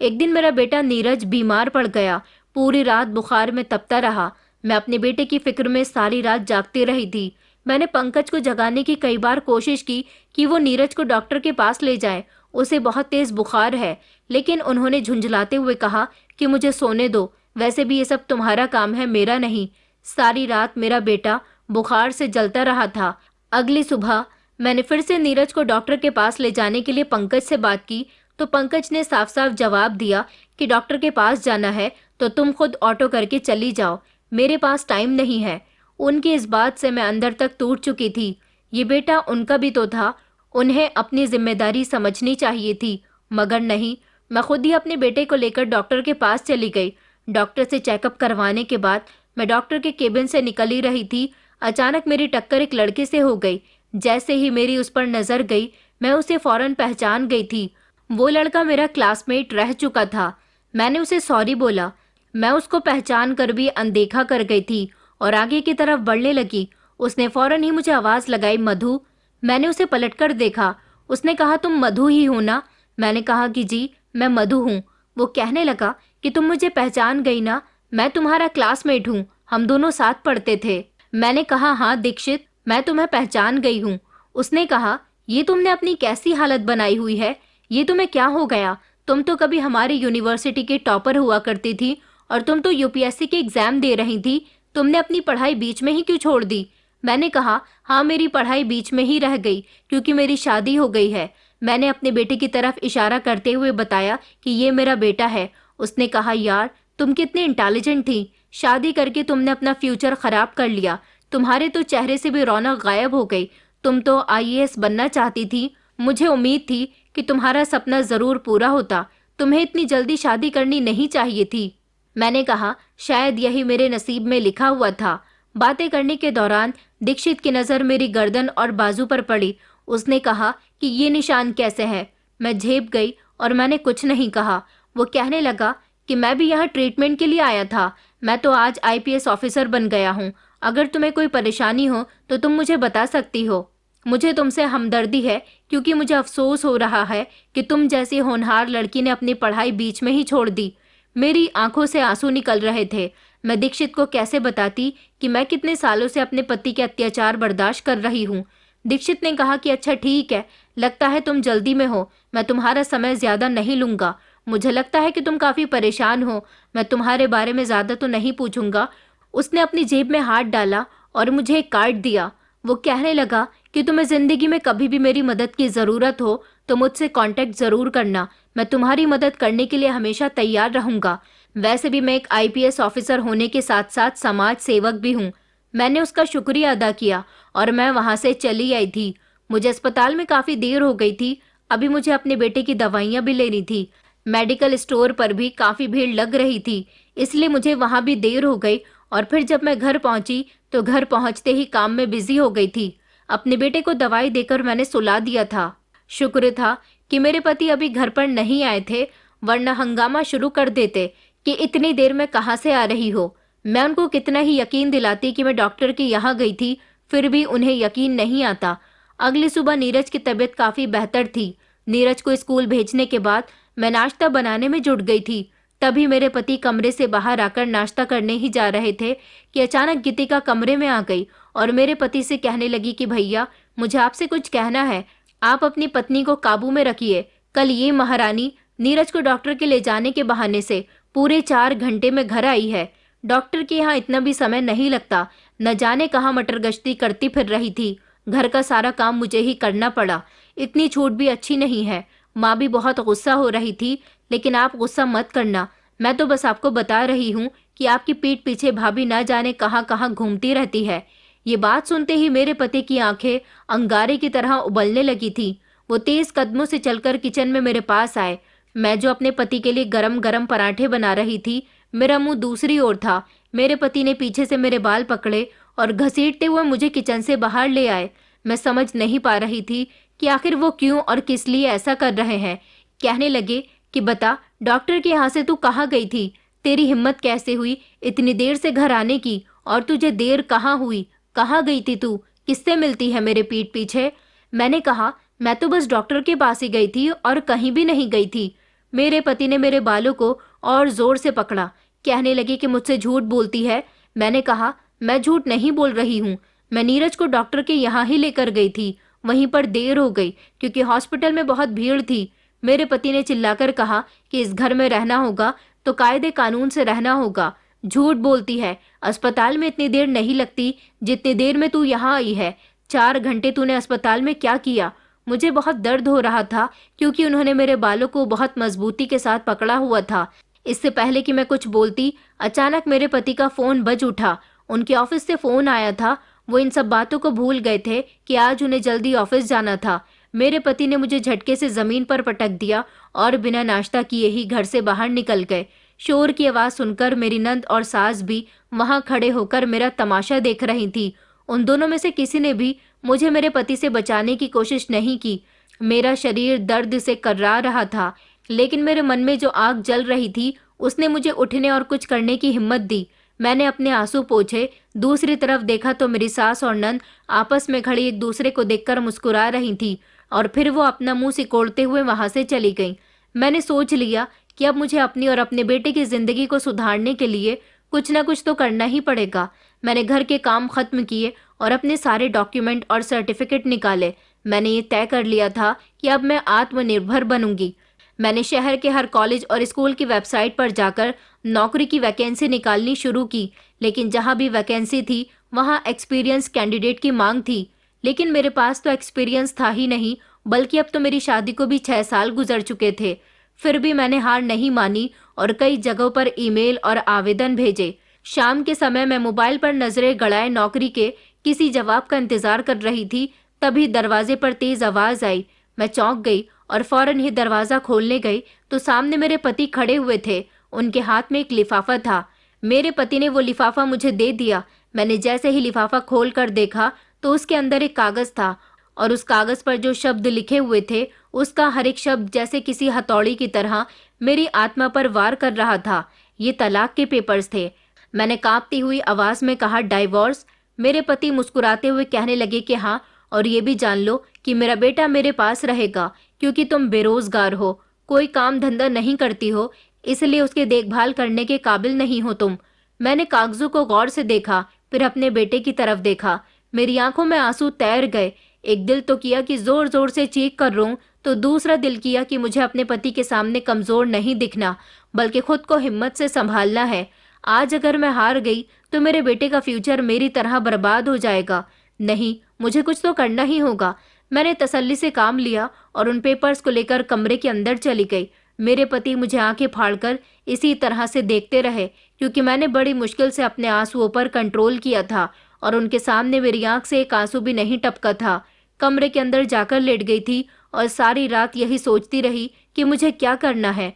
एक दिन मेरा बेटा नीरज बीमार पड़ गया। पूरी रात बुखार में तपता रहा। मैं अपने बेटे की फिक्र में सारी रात जागती रही थी। मैंने पंकज को जगाने की कई बार कोशिश की कि वो नीरज को डॉक्टर के पास ले जाए, उसे बहुत तेज बुखार है। लेकिन उन्होंने झुंझलाते हुए कहा कि मुझे सोने दो, वैसे भी ये सब तुम्हारा काम है, मेरा नहीं। सारी रात मेरा बेटा बुखार से जलता रहा था। अगली सुबह मैंने फिर से नीरज को डॉक्टर के पास ले जाने के लिए पंकज से बात की तो पंकज ने साफ साफ जवाब दिया कि डॉक्टर के पास जाना है तो तुम खुद ऑटो करके चली जाओ, मेरे पास टाइम नहीं है। उनकी इस बात से मैं अंदर तक टूट चुकी थी। ये बेटा उनका भी तो था, उन्हें अपनी जिम्मेदारी समझनी चाहिए थी, मगर नहीं। मैं खुद ही अपने बेटे को लेकर डॉक्टर के पास चली गई। डॉक्टर से चेकअप करवाने के बाद मैं डॉक्टर के केबिन से निकल ही रही थी, अचानक मेरी टक्कर एक लड़के से हो गई। जैसे ही मेरी उस पर नजर गई, मैं उसे फौरन पहचान गई थी। वो लड़का मेरा क्लासमेट रह चुका था। मैंने उसे सॉरी बोला। मैं उसको पहचान कर भी अनदेखा कर गई थी और आगे की तरफ बढ़ने लगी। उसने फौरन ही मुझे आवाज लगाई, मधु। मैंने उसे पलटकर देखा। उसने कहा, तुम मधु ही हो ना? मैंने कहा कि जी, मैं मधु हूँ। वो कहने लगा कि तुम मुझे पहचान गई ना, मैं तुम्हारा क्लासमेट हूँ, हम दोनों साथ पढ़ते थे। मैंने कहा, हाँ दीक्षित, मैं तुम्हें पहचान गई हूँ। उसने कहा, ये तुमने अपनी कैसी हालत बनाई हुई है, ये तुम्हें क्या हो गया? तुम तो कभी हमारी यूनिवर्सिटी के टॉपर हुआ करती थी और तुम तो यूपीएससी के एग्जाम दे रही थी, तुमने अपनी पढ़ाई बीच में ही क्यों छोड़ दी? मैंने कहा, हाँ मेरी पढ़ाई बीच में ही रह गई क्योंकि मेरी शादी हो गई है। मैंने अपने बेटे की तरफ इशारा करते हुए बताया कि ये मेरा बेटा है। उसने कहा, यार तुम कितनी इंटेलिजेंट थी, शादी करके तुमने अपना फ्यूचर खराब कर लिया, तुम्हारे तो चेहरे से भी रौनक गायब हो गई। तुम तो आईएएस बनना चाहती थी, मुझे उम्मीद थी कि तुम्हारा सपना जरूर पूरा होता, तुम्हें इतनी जल्दी शादी करनी नहीं चाहिए थी। मैंने कहा, शायद यही मेरे नसीब में लिखा हुआ था। बातें करने के दौरान दीक्षित की नज़र मेरी गर्दन और बाजू पर पड़ी। उसने कहा कि ये निशान कैसे हैं? मैं झेप गई और मैंने कुछ नहीं कहा। वो कहने लगा कि मैं भी यहाँ ट्रीटमेंट के लिए आया था, मैं तो आज आईपीएस ऑफिसर बन गया हूँ। अगर तुम्हें कोई परेशानी हो तो तुम मुझे बता सकती हो। मुझे तुमसे हमदर्दी है क्योंकि मुझे अफसोस हो रहा है कि तुम जैसी होनहार लड़की ने अपनी पढ़ाई बीच में ही छोड़ दी। मेरी आंखों से आंसू निकल रहे थे। मैं दीक्षित को कैसे बताती कि मैं कितने सालों से अपने पति के अत्याचार बर्दाश्त कर रही हूँ। दीक्षित ने कहा कि अच्छा ठीक है, लगता है तुम जल्दी में हो, मैं तुम्हारा समय ज्यादा नहीं लूंगा। मुझे लगता है कि तुम काफी परेशान हो, मैं तुम्हारे बारे में ज्यादा तो नहीं पूछूंगा। उसने अपनी जेब में हाथ डाला और मुझे एक कार्ड दिया। वो कहने लगा कि तुम्हें जिंदगी में कभी भी मेरी मदद की जरूरत हो तो मुझसे कांटेक्ट जरूर करना, मैं तुम्हारी मदद करने के लिए हमेशा तैयार रहूंगा। वैसे भी मैं एक आईपीएस ऑफिसर होने के साथ साथ समाज सेवक भी हूँ। मैंने उसका शुक्रिया अदा किया और मैं वहां से चली आई थी। मुझे अस्पताल में काफी देर हो गई थी। अभी मुझे अपने बेटे की दवाइयां भी लेनी थी। मेडिकल स्टोर पर भी काफी भीड़ लग रही थी, इसलिए मुझे वहां भी देर हो गई। और फिर जब मैं घर पहुंची तो घर पहुंचते ही काम में बिजी हो गई थी। अपने बेटे को दवाई देकर मैंने सुला दिया था। शुक्र था कि मेरे पति अभी घर पर नहीं आए थे, वरना हंगामा शुरू कर देते कि इतनी देर में कहाँ से आ रही हो। मैं उनको कितना ही यकीन दिलाती कि मैं डॉक्टर के यहाँ गई थी, फिर भी उन्हें यकीन नहीं आता। अगली सुबह नीरज की तबीयत काफी बेहतर थी। नीरज को स्कूल भेजने के बाद मैं नाश्ता बनाने में जुट गई थी। तभी मेरे पति कमरे से बाहर आकर नाश्ता करने ही जा रहे थे कि अचानक गीतिका कमरे में आ गई और मेरे पति से कहने लगी कि भैया, मुझे आपसे कुछ कहना है, आप अपनी पत्नी को काबू में रखिए। कल ये महारानी नीरज को डॉक्टर के ले जाने के बहाने से पूरे 4 घंटे में घर आई है। डॉक्टर के यहाँ इतना भी समय नहीं लगता, न जाने कहाँ मटर गश्ती करती फिर रही थी। घर का सारा काम मुझे ही करना पड़ा। इतनी छूट भी अच्छी नहीं है। माँ भी बहुत गुस्सा हो रही थी, लेकिन आप गुस्सा मत करना, मैं तो बस आपको बता रही हूँ कि आपकी पीठ पीछे भाभी न जाने कहाँ कहाँ घूमती रहती है। ये बात सुनते ही मेरे पति की आंखें अंगारे की तरह उबलने लगी थी। वो तेज कदमों से चलकर किचन में मेरे पास आए। मैं जो अपने पति के लिए गरम गरम पराठे बना रही थी, मेरा मुंह दूसरी ओर था। मेरे पति ने पीछे से मेरे बाल पकड़े और घसीटते हुए मुझे किचन से बाहर ले आए। मैं समझ नहीं पा रही थी कि आखिर वो क्यों और किस लिए ऐसा कर रहे हैं। कहने लगे कि बता, डॉक्टर के यहाँ से तू कहाँ गई थी? तेरी हिम्मत कैसे हुई इतनी देर से घर आने की? और तुझे देर कहाँ हुई? कहाँ गई थी तू? किससे मिलती है मेरे पीठ पीछे? मैंने कहा, मैं तो बस डॉक्टर के पास ही गई थी और कहीं भी नहीं गई थी। मेरे पति ने मेरे बालों को और जोर से पकड़ा। कहने लगे कि मुझसे झूठ बोलती है। मैंने कहा, मैं झूठ नहीं बोल रही हूँ, मैं नीरज को डॉक्टर के यहाँ ही लेकर गई थी। वहीं पर देर हो गई क्योंकि हॉस्पिटल में बहुत भीड़ थी। मेरे पति ने चिल्लाकर कहा कि इस घर में रहना होगा तो कायदे कानून से रहना होगा। झूठ बोलती है, अस्पताल में इतनी देर नहीं लगती जितनी देर में तू यहाँ आई है। 4 घंटे तूने अस्पताल में क्या किया? मुझे बहुत दर्द हो रहा था क्योंकि उन्होंने मेरे बालों को बहुत मजबूती के साथ पकड़ा हुआ था। इससे पहले कि मैं कुछ बोलती, अचानक मेरे पति का फोन बज उठा। उनके ऑफिस से फोन आया था। वो इन सब बातों को भूल गए थे कि आज उन्हें जल्दी ऑफिस जाना था। मेरे पति ने मुझे झटके से जमीन पर पटक दिया और बिना नाश्ता किए ही घर से बाहर निकल गए। शोर की आवाज सुनकर मेरी नंद और सास भी वहां खड़े होकर मेरा तमाशा देख रही थी। उन दोनों में से किसी ने भी मुझे मेरे पति से बचाने की कोशिश नहीं की। मेरा शरीर दर्द से कर्रा रहा था, लेकिन मेरे मन में जो आग जल रही थी उसने मुझे उठने और कुछ करने की हिम्मत दी। मैंने अपने आंसू पोंछे, दूसरी तरफ देखा तो मेरी सास और नंद आपस में खड़ी एक दूसरे को देखकर मुस्कुरा रही थी और फिर वो अपना मुंह सिकोड़ते हुए वहां से चली गईं। मैंने सोच लिया कि अब मुझे अपनी और अपने बेटे की जिंदगी को सुधारने के लिए कुछ ना कुछ तो करना ही पड़ेगा। मैंने घर के काम खत्म किए और अपने सारे डॉक्यूमेंट और सर्टिफिकेट निकाले। मैंने ये तय कर लिया था कि अब मैं आत्मनिर्भर बनूंगी। मैंने शहर के हर कॉलेज और स्कूल की वेबसाइट पर जाकर नौकरी की वैकेंसी निकालनी शुरू की, लेकिन जहां भी वैकेंसी थी वहां एक्सपीरियंस कैंडिडेट की मांग थी। लेकिन मेरे पास तो एक्सपीरियंस था ही नहीं, बल्कि अब तो मेरी शादी को भी 6 साल गुजर चुके थे। फिर भी मैंने हार नहीं मानी और कई जगहों पर ईमेल और आवेदन भेजे। शाम के समय मैं मोबाइल पर नजरें गड़ाए नौकरी के किसी जवाब का इंतजार कर रही थी। तभी दरवाजे पर तेज आवाज आई। मैं चौंक गई और फौरन ही दरवाजा खोलने गई तो सामने मेरे पति खड़े हुए थे। उनके हाथ में एक लिफाफा था। मेरे पति ने वो लिफाफा मुझे दे दिया। मैंने जैसे ही लिफाफा खोल कर देखा तो उसके अंदर एक कागज था और उस कागज पर जो शब्द लिखे हुए थे उसका हर एक शब्द जैसे किसी हथौड़ी की तरह मेरी आत्मा पर वार कर रहा था। ये तलाक के पेपर्स थे। मैंने कांपती हुई आवाज में कहा, डाइवोर्स। मेरे पति मुस्कुराते हुए कहने लगे कि हाँ, और ये भी जान लो कि मेरा बेटा मेरे पास रहेगा क्योंकि तुम बेरोजगार हो, कोई काम धंधा नहीं करती हो, इसलिए उसकी देखभाल करने के काबिल नहीं हो तुम। मैंने कागजों को गौर से देखा, फिर अपने बेटे की तरफ देखा। मेरी आंखों में आंसू तैर गए। एक दिल तो किया कि जोर जोर से चीख कर रोऊं, तो दूसरा दिल किया कि मुझे अपने पति के सामने कमजोर नहीं दिखना, बल्कि खुद को हिम्मत से संभालना है। आज अगर मैं हार गई तो मेरे बेटे का फ्यूचर मेरी तरह बर्बाद हो जाएगा। नहीं, मुझे कुछ तो करना ही होगा। मैंने तसल्ली से काम लिया और उन पेपर्स को लेकर कमरे के अंदर चली गई। मेरे पति मुझे आंखें फाड़कर इसी तरह से देखते रहे, क्योंकि मैंने बड़ी मुश्किल से अपने आंसुओं पर कंट्रोल किया था और उनके सामने मेरी आंख से एक आंसू भी नहीं टपका था। कमरे के अंदर जाकर लेट गई थी और सारी रात यही सोचती रही कि मुझे क्या करना है।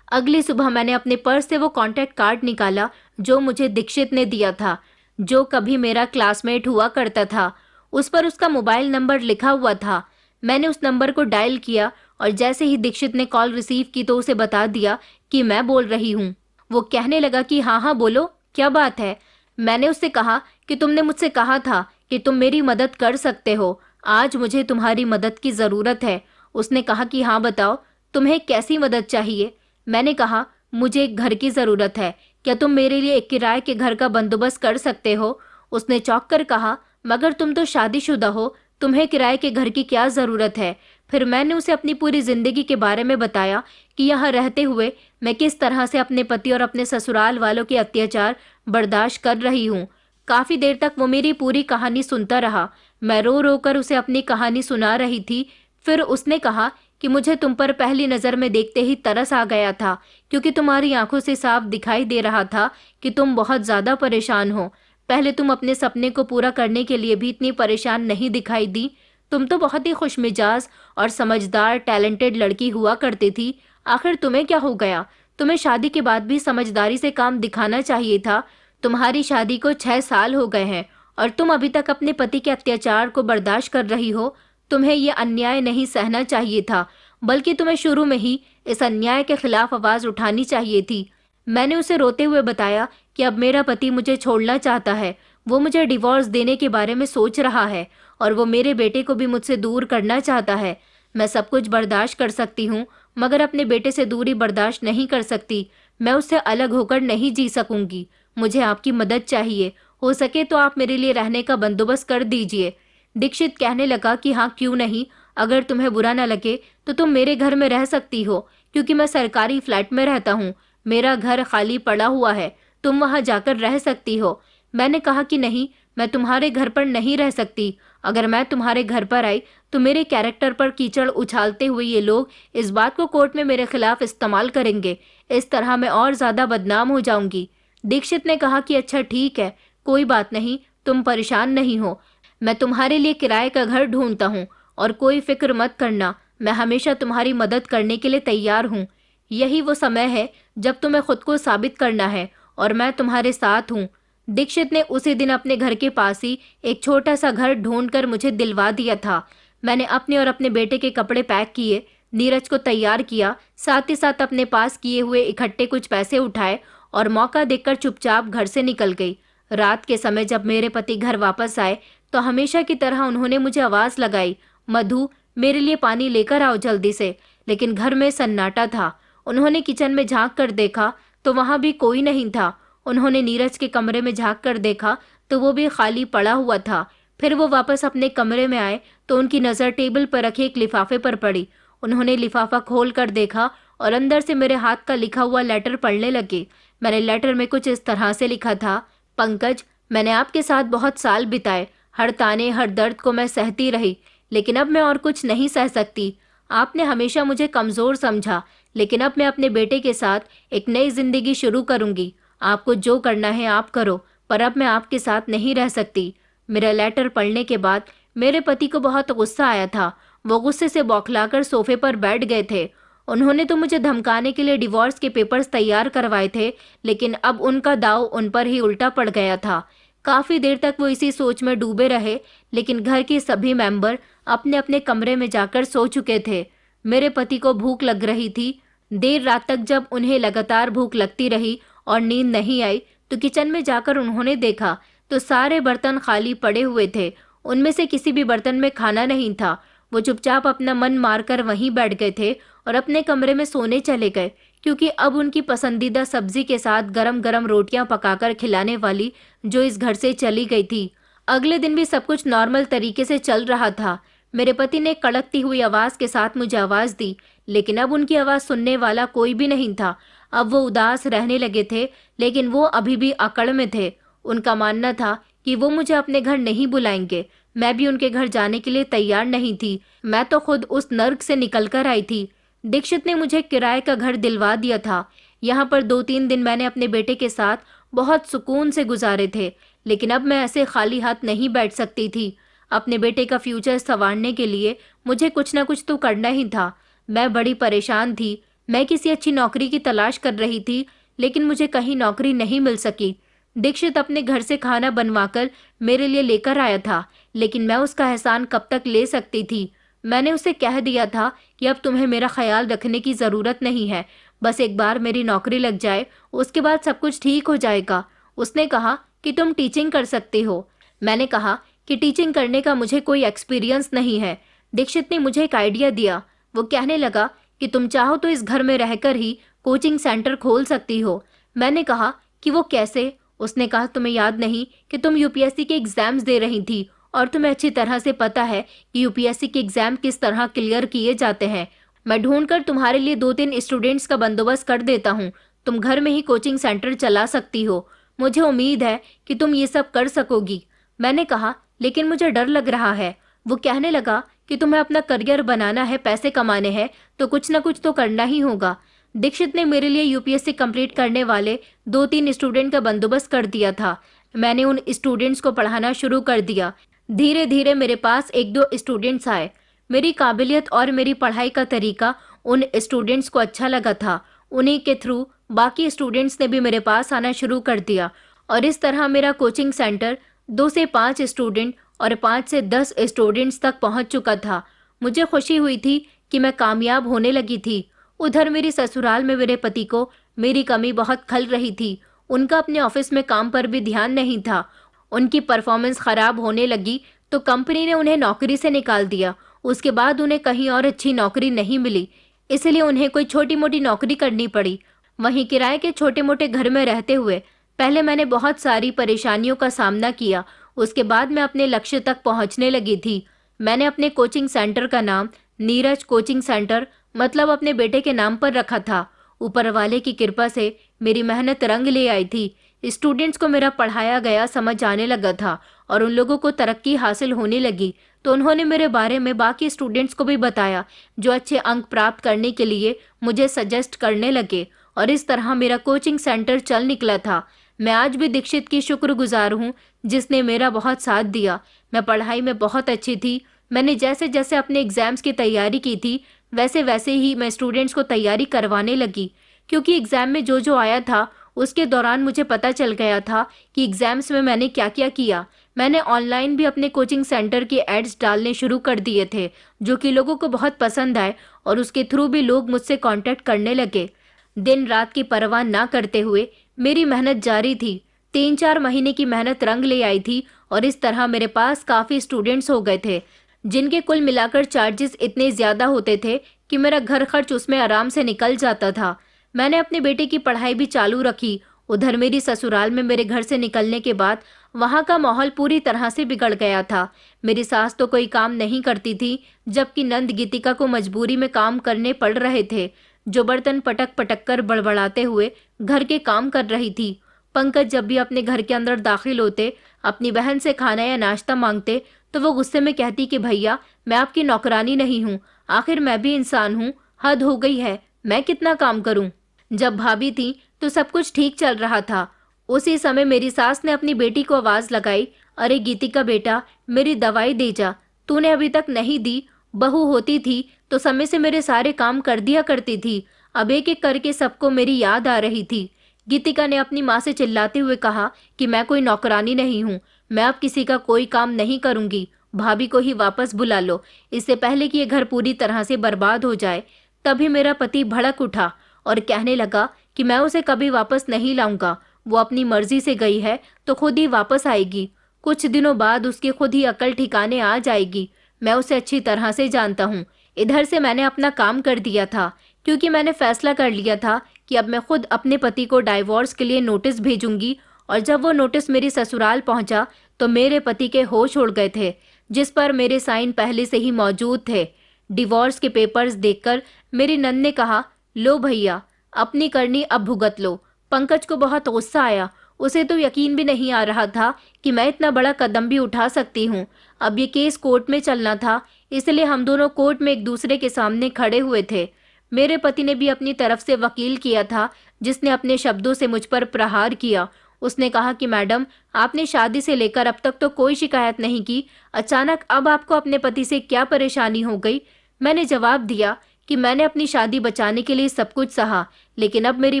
अगली सुबह मैंने अपने पर्स से वो कॉन्टैक्ट कार्ड निकाला जो मुझे दीक्षित ने दिया था, जो कभी मेरा क्लासमेट हुआ करता था। उस पर उसका मोबाइल नंबर लिखा हुआ था। मैंने उस नंबर को डायल किया और जैसे ही दीक्षित ने कॉल रिसीव की तो उसे बता दिया कि मैं बोल रही हूँ। वो कहने लगा कि हाँ हाँ बोलो, क्या बात है। मैंने उससे कहा कि तुमने मुझसे कहा था कि तुम मेरी मदद कर सकते हो, आज मुझे तुम्हारी मदद की ज़रूरत है। उसने कहा कि हाँ बताओ, तुम्हें कैसी मदद चाहिए। मैंने कहा मुझे एक घर की ज़रूरत है, क्या तुम मेरे लिए एक किराए के घर का बंदोबस्त कर सकते हो। उसने चौंक कर कहा मगर तुम तो शादीशुदा हो, तुम्हें किराए के घर की क्या ज़रूरत है। फिर मैंने उसे अपनी पूरी ज़िंदगी के बारे में बताया कि यहाँ रहते हुए मैं किस तरह से अपने पति और अपने ससुराल वालों के अत्याचार बर्दाश्त कर रही हूँ। काफ़ी देर तक वो मेरी पूरी कहानी सुनता रहा। मैं रो रो कर उसे अपनी कहानी सुना रही थी। फिर उसने कहा कि मुझे तुम पर पहली नज़र में देखते ही तरस आ गया था, क्योंकि तुम्हारी आंखों से साफ दिखाई दे रहा था कि तुम बहुत ज़्यादा परेशान हो। पहले तुम अपने सपने को पूरा करने के लिए भी इतनी परेशान नहीं दिखाई दी। तुम तो बहुत ही खुशमिजाज और समझदार टैलेंटेड लड़की हुआ करती थी। आखिर तुम्हें क्या हो गया। तुम्हें शादी के बाद भी समझदारी से काम दिखाना चाहिए था। तुम्हारी शादी को 6 साल हो गए हैं और तुम अभी तक अपने पति के अत्याचार को बर्दाश्त कर रही हो। तुम्हें यह अन्याय नहीं सहना चाहिए था, बल्कि तुम्हें शुरू में ही इस अन्याय के खिलाफ आवाज़ उठानी चाहिए थी। मैंने उसे रोते हुए बताया कि अब मेरा पति मुझे छोड़ना चाहता है। वो मुझे डिवोर्स देने के बारे में सोच रहा है और वो मेरे बेटे को भी मुझसे दूर करना चाहता है। मैं सब कुछ बर्दाश्त कर सकती हूँ, मगर अपने बेटे से दूरी बर्दाश्त नहीं कर सकती। मैं उससे अलग होकर नहीं जी सकूंगी। मुझे आपकी मदद चाहिए। हो सके तो आप मेरे लिए रहने का बंदोबस्त कर दीजिए। दीक्षित कहने लगा कि हाँ क्यों नहीं, अगर तुम्हें बुरा न लगे तो तुम मेरे घर में रह सकती हो, क्योंकि मैं सरकारी फ्लैट में रहता हूँ। मेरा घर खाली पड़ा हुआ है, तुम वहाँ जाकर रह सकती हो। मैंने कहा कि नहीं, मैं तुम्हारे घर पर नहीं रह सकती। अगर मैं तुम्हारे घर पर आई तो मेरे कैरेक्टर पर कीचड़ उछालते हुए ये लोग इस बात को कोर्ट में मेरे खिलाफ इस्तेमाल करेंगे। इस तरह मैं और ज़्यादा बदनाम हो जाऊंगी। दीक्षित ने कहा कि अच्छा ठीक है, कोई बात नहीं, तुम परेशान नहीं हो। मैं तुम्हारे लिए किराए का घर ढूंढता हूँ और कोई फिक्र मत करना, मैं हमेशा तुम्हारी मदद करने के लिए तैयार हूँ। यही वो समय है जब तुम्हें खुद को साबित करना है और मैं तुम्हारे साथ हूँ। दीक्षित ने उसी दिन अपने घर के पास ही एक छोटा सा घर ढूंढकर मुझे दिलवा दिया था। मैंने अपने और अपने बेटे के कपड़े पैक किए, नीरज को तैयार किया, साथ ही साथ अपने पास किए हुए इकट्ठे कुछ पैसे उठाए और मौका देखकर चुपचाप घर से निकल गई। रात के समय जब मेरे पति घर वापस आए तो हमेशा की तरह उन्होंने मुझे आवाज़ लगाई, मधु मेरे लिए पानी लेकर आओ जल्दी से। लेकिन घर में सन्नाटा था। उन्होंने किचन में झांक कर देखा तो वहाँ भी कोई नहीं था। उन्होंने नीरज के कमरे में झांक कर देखा तो वो भी खाली पड़ा हुआ था। फिर वो वापस अपने कमरे में आए तो उनकी नज़र टेबल पर रखे एक लिफाफे पर पड़ी। उन्होंने लिफाफा खोल कर देखा और अंदर से मेरे हाथ का लिखा हुआ लेटर पढ़ने लगे। मैंने लेटर में कुछ इस तरह से लिखा था, पंकज, मैंने आपके साथ बहुत साल बिताए, हर ताने हर दर्द को मैं सहती रही, लेकिन अब मैं और कुछ नहीं सह सकती। आपने हमेशा मुझे कमज़ोर समझा, लेकिन अब मैं अपने बेटे के साथ एक नई जिंदगी शुरू करूंगी। आपको जो करना है आप करो, पर अब मैं आपके साथ नहीं रह सकती। मेरा लेटर पढ़ने के बाद मेरे पति को बहुत गुस्सा आया था। वो गुस्से से बौखलाकर सोफे पर बैठ गए थे। उन्होंने तो मुझे धमकाने के लिए डिवोर्स के पेपर्स तैयार करवाए थे, लेकिन अब उनका दाव उन पर ही उल्टा पड़ गया था। काफ़ी देर तक वो इसी सोच में डूबे रहे, लेकिन घर के सभी मेंबर अपने अपने कमरे में जाकर सो चुके थे। मेरे पति को भूख लग रही थी। देर रात तक जब उन्हें लगातार भूख लगती रही और नींद नहीं आई तो किचन में जाकर उन्होंने देखा तो सारे बर्तन खाली पड़े हुए थे। उनमें से किसी भी बर्तन में खाना नहीं था। वो चुपचाप अपना मन मारकर वहीं बैठ गए थे और अपने कमरे में सोने चले गए, क्योंकि अब उनकी पसंदीदा सब्जी के साथ गरम गरम रोटियां पकाकर खिलाने वाली जो इस घर से चली गई थी। अगले दिन भी सब कुछ नॉर्मल तरीके से चल रहा था। मेरे पति ने कड़कती हुई आवाज़ के साथ मुझे आवाज़ दी, लेकिन अब उनकी आवाज़ सुनने वाला कोई भी नहीं था। अब वो उदास रहने लगे थे, लेकिन वो अभी भी अकड़ में थे। उनका मानना था कि वो मुझे अपने घर नहीं बुलाएंगे। मैं भी उनके घर जाने के लिए तैयार नहीं थी। मैं तो खुद उस नर्क से निकल कर आई थी। दीक्षित ने मुझे किराए का घर दिलवा दिया था। यहाँ पर 2-3 दिन मैंने अपने बेटे के साथ बहुत सुकून से गुजारे थे, लेकिन अब मैं ऐसे खाली हाथ नहीं बैठ सकती थी। अपने बेटे का फ्यूचर संवारने के लिए मुझे कुछ ना कुछ तो करना ही था। मैं बड़ी परेशान थी। मैं किसी अच्छी नौकरी की तलाश कर रही थी, लेकिन मुझे कहीं नौकरी नहीं मिल सकी। दीक्षित अपने घर से खाना बनवाकर मेरे लिए लेकर आया था, लेकिन मैं उसका एहसान कब तक ले सकती थी। मैंने उसे कह दिया था कि अब तुम्हें मेरा ख्याल रखने की ज़रूरत नहीं है, बस एक बार मेरी नौकरी लग जाए, उसके बाद सब कुछ ठीक हो जाएगा। उसने कहा कि तुम टीचिंग कर सकती हो। मैंने कहा कि टीचिंग करने का मुझे कोई एक्सपीरियंस नहीं है। दीक्षित ने मुझे एक आइडिया दिया। वो कहने लगा कि तुम चाहो तो इस घर में रहकर ही कोचिंग सेंटर खोल सकती हो। मैंने कहा कि वो कैसे? उसने कहा, तुम्हें याद नहीं कि तुम यूपीएससी के एग्जाम्स दे रही थी और तुम्हें अच्छी तरह से पता है कि यूपीएससी के एग्जाम किस तरह क्लियर किए जाते हैं। मैं ढूंढकर तुम्हारे लिए 2-3 स्टूडेंट्स का बंदोबस्त कर देता हूँ। तुम घर में ही कोचिंग सेंटर चला सकती हो। मुझे उम्मीद है कि तुम ये सब कर सकोगी। मैंने कहा, लेकिन मुझे डर लग रहा है। वो कहने लगा कि तुम्हें अपना करियर बनाना है, पैसे कमाने हैं, तो कुछ ना कुछ तो करना ही होगा। दीक्षित ने मेरे लिए यूपीएससी कंप्लीट करने वाले 2-3 स्टूडेंट का बंदोबस्त कर दिया था। मैंने उन स्टूडेंट्स को पढ़ाना शुरू कर दिया। धीरे धीरे मेरे पास 1-2 स्टूडेंट्स आए। मेरी काबिलियत और मेरी पढ़ाई का तरीका उन स्टूडेंट्स को अच्छा लगा था। उन्हीं के थ्रू बाकी स्टूडेंट्स ने भी मेरे पास आना शुरू कर दिया और इस तरह मेरा कोचिंग सेंटर 2 से 5 स्टूडेंट और 5 से 10 स्टूडेंट्स तक पहुंच चुका था। मुझे खुशी हुई थी कि मैं कामयाब होने लगी थी। उधर मेरी ससुराल में मेरे पति को मेरी कमी बहुत खल रही थी। उनका अपने ऑफिस में काम पर भी ध्यान नहीं था। उनकी परफॉर्मेंस खराब होने लगी तो कंपनी ने उन्हें नौकरी से निकाल दिया। उसके बाद उन्हें कहीं और अच्छी नौकरी नहीं मिली, इसलिए उन्हें कोई छोटी मोटी नौकरी करनी पड़ी। वहीं किराए के छोटे मोटे घर में रहते हुए पहले मैंने बहुत सारी परेशानियों का सामना किया। उसके बाद मैं अपने लक्ष्य तक पहुंचने लगी थी। मैंने अपने कोचिंग सेंटर का नाम नीरज कोचिंग सेंटर मतलब अपने बेटे के नाम पर रखा था। ऊपर वाले की कृपा से मेरी मेहनत रंग ले आई थी। स्टूडेंट्स को मेरा पढ़ाया गया समझ आने लगा था और उन लोगों को तरक्की हासिल होने लगी, तो उन्होंने मेरे बारे में बाकी स्टूडेंट्स को भी बताया, जो अच्छे अंक प्राप्त करने के लिए मुझे सजेस्ट करने लगे और इस तरह मेरा कोचिंग सेंटर चल निकला था। मैं आज भी दीक्षित की शुक्रगुजार हूँ, जिसने मेरा बहुत साथ दिया। मैं पढ़ाई में बहुत अच्छी थी। मैंने जैसे जैसे अपने एग्जाम्स की तैयारी की थी, वैसे वैसे ही मैं स्टूडेंट्स को तैयारी करवाने लगी, क्योंकि एग्जाम में जो जो आया था उसके दौरान मुझे पता चल गया था कि एग्जाम्स में मैंने क्या क्या किया। मैंने ऑनलाइन भी अपने कोचिंग सेंटर के एड्स डालने शुरू कर दिए थे, जो कि लोगों को बहुत पसंद आए और उसके थ्रू भी लोग मुझसे कांटेक्ट करने लगे। दिन रात की परवाह ना करते हुए मेरी मेहनत जारी थी। 3-4 महीने की मेहनत रंग ले आई थी और इस तरह मेरे पास काफ़ी स्टूडेंट्स हो गए थे, जिनके कुल मिलाकर चार्जेस इतने ज़्यादा होते थे कि मेरा घर खर्च उसमें आराम से निकल जाता था। मैंने अपने बेटे की पढ़ाई भी चालू रखी। उधर मेरी ससुराल में मेरे घर से निकलने के बाद वहाँ का माहौल पूरी तरह से बिगड़ गया था। मेरी सास तो कोई काम नहीं करती थी, जबकि नंद गीतिका को मजबूरी में काम करने पड़ रहे थे, जो बर्तन पटक पटक कर बड़बड़ाते हुए घर के काम कर रही थी। पंकज जब भी अपने घर के अंदर दाखिल होते, अपनी बहन से खाना या नाश्ता मांगते, तो वो गुस्से में कहती कि भैया, मैं आपकी नौकरानी नहीं हूँ, आखिर मैं भी इंसान हूँ, हद हो गई है, मैं कितना काम करूँ। जब भाभी थी तो सब कुछ ठीक चल रहा था। उसी समय मेरी सास ने अपनी बेटी को आवाज़ लगाई, अरे गीतिका बेटा, मेरी दवाई दे जा, तूने अभी तक नहीं दी। बहू होती थी तो समय से मेरे सारे काम कर दिया करती थी, अब एक एक करके सबको मेरी याद आ रही थी। गीतिका ने अपनी माँ से चिल्लाते हुए कहा कि मैं कोई नौकरानी नहीं हूँ, मैं अब किसी का कोई काम नहीं करूँगी, भाभी को ही वापस बुला लो, इससे पहले कि ये घर पूरी तरह से बर्बाद हो जाए। तभी मेरा पति भड़क उठा और कहने लगा कि मैं उसे कभी वापस नहीं लाऊंगा, वो अपनी मर्जी से गई है तो खुद ही वापस आएगी। कुछ दिनों बाद उसकी खुद ही अकल ठिकाने आ जाएगी, मैं उसे अच्छी तरह से जानता हूँ। इधर से मैंने अपना काम कर दिया था, क्योंकि मैंने फैसला कर लिया था कि अब मैं खुद अपने पति को डाइवोर्स के लिए नोटिस भेजूंगी। और जब वो नोटिस मेरी ससुराल पहुंचा तो मेरे पति के होश उड़ गए थे। जिस पर मेरे साइन पहले से ही मौजूद थे। डिवोर्स के पेपर्स देखकर मेरी नंद ने कहा, लो भैया, अपनी करनी अब भुगत लो। पंकज को बहुत गुस्सा आया। उसे तो यकीन भी नहीं आ रहा था कि मैं इतना बड़ा कदम भी उठा सकती हूँ। अब ये केस कोर्ट में चलना था, इसलिए हम दोनों कोर्ट में एक दूसरे के सामने खड़े हुए थे। मेरे पति ने भी अपनी तरफ से वकील किया था, जिसने अपने शब्दों से मुझ पर प्रहार किया। उसने कहा कि मैडम, आपने शादी से लेकर अब तक तो कोई शिकायत नहीं की, अचानक अब आपको अपने पति से क्या परेशानी हो गई? मैंने जवाब दिया कि मैंने अपनी शादी बचाने के लिए सब कुछ सहा, लेकिन अब मेरी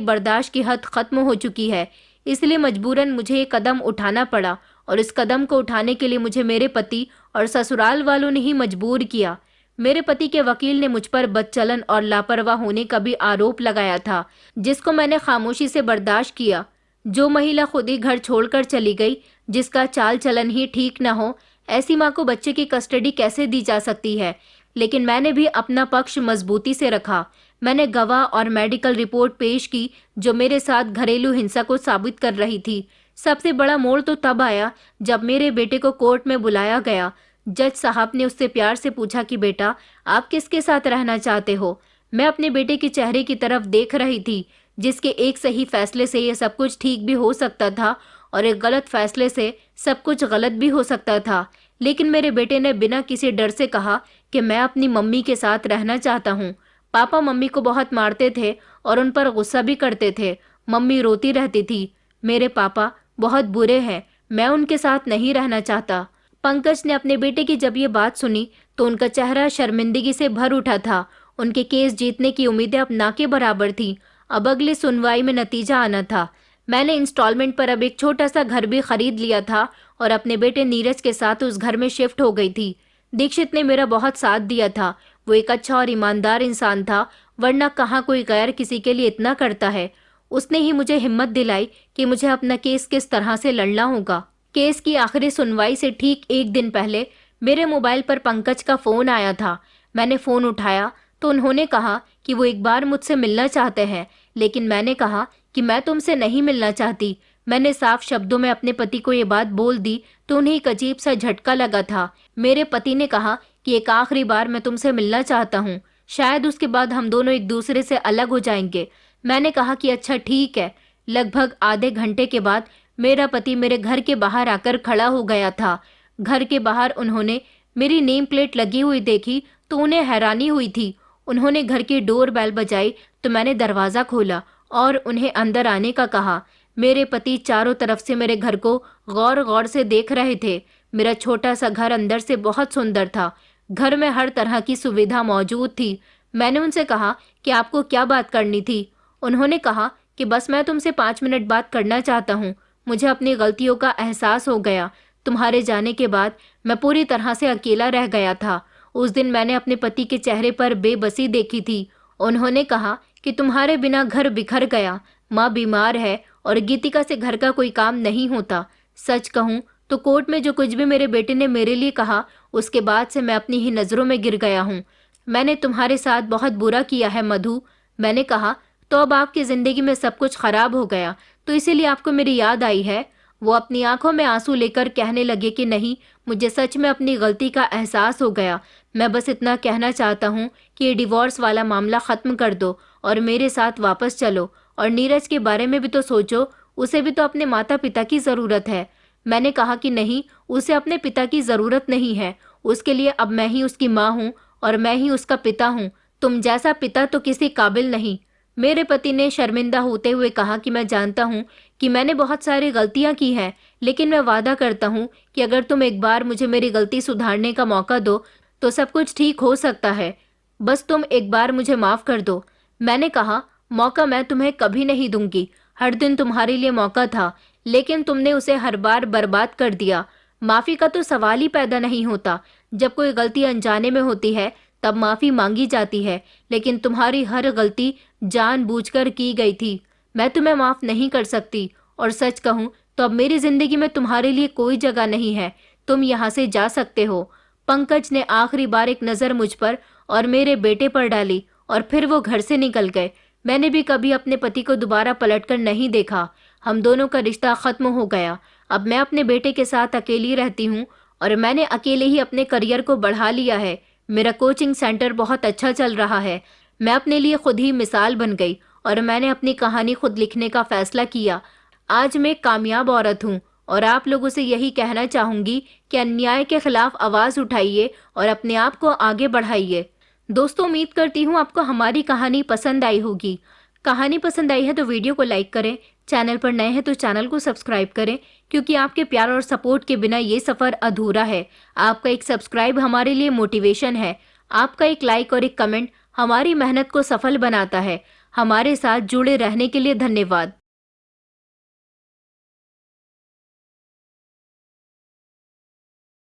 बर्दाश्त की हद खत्म हो चुकी है, इसलिए मजबूरन मुझे ये कदम उठाना पड़ा, और इस कदम को उठाने के लिए मुझे मेरे पति और ससुराल वालों ने ही मजबूर किया। मेरे पति के वकील ने मुझ पर बदचलन और लापरवाह होने का भी आरोप लगाया था, जिसको मैंने खामोशी से बर्दाश्त किया। जो महिला खुद ही घर छोड़कर चली गई, जिसका चाल चलन ही ठीक न हो, ऐसी माँ को बच्चे की कस्टडी कैसे दी जा सकती है? लेकिन मैंने भी अपना पक्ष मजबूती से रखा। मैंने गवाह और मेडिकल रिपोर्ट पेश की जो मेरे साथ घरेलू हिंसा को साबित कर रही थी। सबसे बड़ा मोड़ तो तब आया जब मेरे बेटे को कोर्ट में बुलाया गया। जज साहब ने उससे प्यार से पूछा कि बेटा, आप किसके साथ रहना चाहते हो? मैं अपने बेटे के चेहरे की तरफ देख रही थी, जिसके एक सही फैसले से ये सब कुछ ठीक भी हो सकता था और एक गलत फैसले से सब कुछ गलत भी हो सकता था। लेकिन मेरे बेटे ने बिना किसी डर से कहा कि मैं अपनी मम्मी के साथ रहना चाहता हूँ। पापा मम्मी को बहुत मारते थे और उन पर गुस्सा भी करते थे। मम्मी रोती रहती थी, मेरे पापा बहुत बुरे हैं, मैं उनके साथ नहीं रहना चाहता। पंकज ने अपने बेटे की जब ये बात सुनी तो उनका चेहरा शर्मिंदगी से भर उठा था। उनके केस जीतने की उम्मीदें अब ना के बराबर थीं। अब अगली सुनवाई में नतीजा आना था। मैंने इंस्टॉलमेंट पर अब एक छोटा सा घर भी खरीद लिया था और अपने बेटे नीरज के साथ उस घर में शिफ्ट हो गई थी। दीक्षित ने मेरा बहुत साथ दिया था। वो एक अच्छा और ईमानदार इंसान था, वरना कहाँ कोई गैर किसी के लिए इतना करता है। उसने ही मुझे हिम्मत दिलाई कि मुझे अपना केस किस तरह से लड़ना होगा। केस की आखिरी सुनवाई से ठीक एक दिन पहले मेरे मोबाइल पर पंकज का फोन आया था। मैंने फोन उठाया तो उन्होंने कहा कि वो एक बार मुझसे मिलना चाहते हैं, लेकिन मैंने कहा कि मैं तुमसे नहीं मिलना चाहती। मैंने साफ शब्दों में अपने पति को ये बात बोल दी तो उन्हें एक अजीब सा झटका लगा था। मेरे पति ने कहा कि एक आखिरी बार मैं तुमसे मिलना चाहता हूँ, शायद उसके बाद हम दोनों एक दूसरे से अलग हो जाएंगे। मैंने कहा कि अच्छा ठीक है। लगभग आधे घंटे के बाद मेरा पति मेरे घर के बाहर आकर खड़ा हो गया था। घर के बाहर उन्होंने मेरी नेम प्लेट लगी हुई देखी तो उन्हें हैरानी हुई थी। उन्होंने घर की डोर बेल बजाई तो मैंने दरवाज़ा खोला और उन्हें अंदर आने का कहा। मेरे पति चारों तरफ से मेरे घर को गौर गौर से देख रहे थे। मेरा छोटा सा घर अंदर से बहुत सुंदर था। घर में हर तरह की सुविधा मौजूद थी। मैंने उनसे कहा कि आपको क्या बात करनी थी? उन्होंने कहा कि बस मैं तुमसे 5 मिनट बात करना चाहता हूँ। मुझे अपनी गलतियों का एहसास हो गया। तुम्हारे जाने के बाद मैं पूरी तरह से अकेला रह गया था। उस दिन मैंने अपने पति के चेहरे पर बेबसी देखी थी। उन्होंने कहा कि तुम्हारे बिना घर बिखर गया, माँ बीमार है और गीतिका से घर का कोई काम नहीं होता। सच कहूँ तो कोर्ट में जो कुछ भी मेरे बेटे ने मेरे लिए कहा, उसके बाद से मैं अपनी ही नज़रों में गिर गया हूँ। मैंने तुम्हारे साथ बहुत बुरा किया है मधु। मैंने कहा, तो अब आपकी ज़िंदगी में सब कुछ खराब हो गया तो इसीलिए आपको मेरी याद आई है? वो अपनी आंखों में आंसू लेकर कहने लगे कि नहीं, मुझे सच में अपनी गलती का एहसास हो गया। मैं बस इतना कहना चाहता हूँ कि ये डिवोर्स वाला मामला ख़त्म कर दो और मेरे साथ वापस चलो। और नीरज के बारे में भी तो सोचो, उसे भी तो अपने माता पिता की ज़रूरत है। मैंने कहा कि नहीं, उसे अपने पिता की ज़रूरत नहीं है। उसके लिए अब मैं ही उसकी माँ हूँ और मैं ही उसका पिता हूँ। तुम जैसा पिता तो किसी काबिल नहीं। मेरे पति ने शर्मिंदा होते हुए कहा कि मैं जानता हूँ कि मैंने बहुत सारी गलतियाँ की हैं, लेकिन मैं वादा करता हूँ कि अगर तुम एक बार मुझे मेरी गलती सुधारने का मौका दो तो सब कुछ ठीक हो सकता है। बस तुम एक बार मुझे माफ़ कर दो। मैंने कहा, मौका मैं तुम्हें कभी नहीं दूंगी। हर दिन तुम्हारे लिए मौका था, लेकिन तुमने उसे हर बार बर्बाद कर दिया। माफ़ी का तो सवाल ही पैदा नहीं होता। जब कोई गलती अनजाने में होती है तब माफ़ी मांगी जाती है, लेकिन तुम्हारी हर गलती जानबूझकर की गई थी। मैं तुम्हें माफ़ नहीं कर सकती और सच कहूँ तो अब मेरी ज़िंदगी में तुम्हारे लिए कोई जगह नहीं है। तुम यहाँ से जा सकते हो। पंकज ने आखिरी बार एक नज़र मुझ पर और मेरे बेटे पर डाली और फिर वो घर से निकल गए। मैंने भी कभी अपने पति को दोबारा पलटकर नहीं देखा। हम दोनों का रिश्ता ख़त्म हो गया। अब मैं अपने बेटे के साथ अकेली रहती हूँ और मैंने अकेले ही अपने करियर को बढ़ा लिया है। मेरा कोचिंग सेंटर बहुत अच्छा चल रहा है। मैं अपने लिए खुद ही मिसाल बन गई और मैंने अपनी कहानी खुद लिखने का फैसला किया। आज मैं एक कामयाब औरत हूँ और आप लोगों से यही कहना चाहूंगी कि अन्याय के खिलाफ आवाज उठाइए और अपने आप को आगे बढ़ाइए। दोस्तों, उम्मीद करती हूँ आपको हमारी कहानी पसंद आई होगी। कहानी पसंद आई है तो वीडियो को लाइक करें, चैनल पर नए हैं तो चैनल को सब्सक्राइब करें, क्योंकि आपके प्यार और सपोर्ट के बिना ये सफ़र अधूरा है। आपका एक सब्सक्राइब हमारे लिए मोटिवेशन है। आपका एक लाइक और एक कमेंट हमारी मेहनत को सफल बनाता है। हमारे साथ जुड़े रहने के लिए धन्यवाद।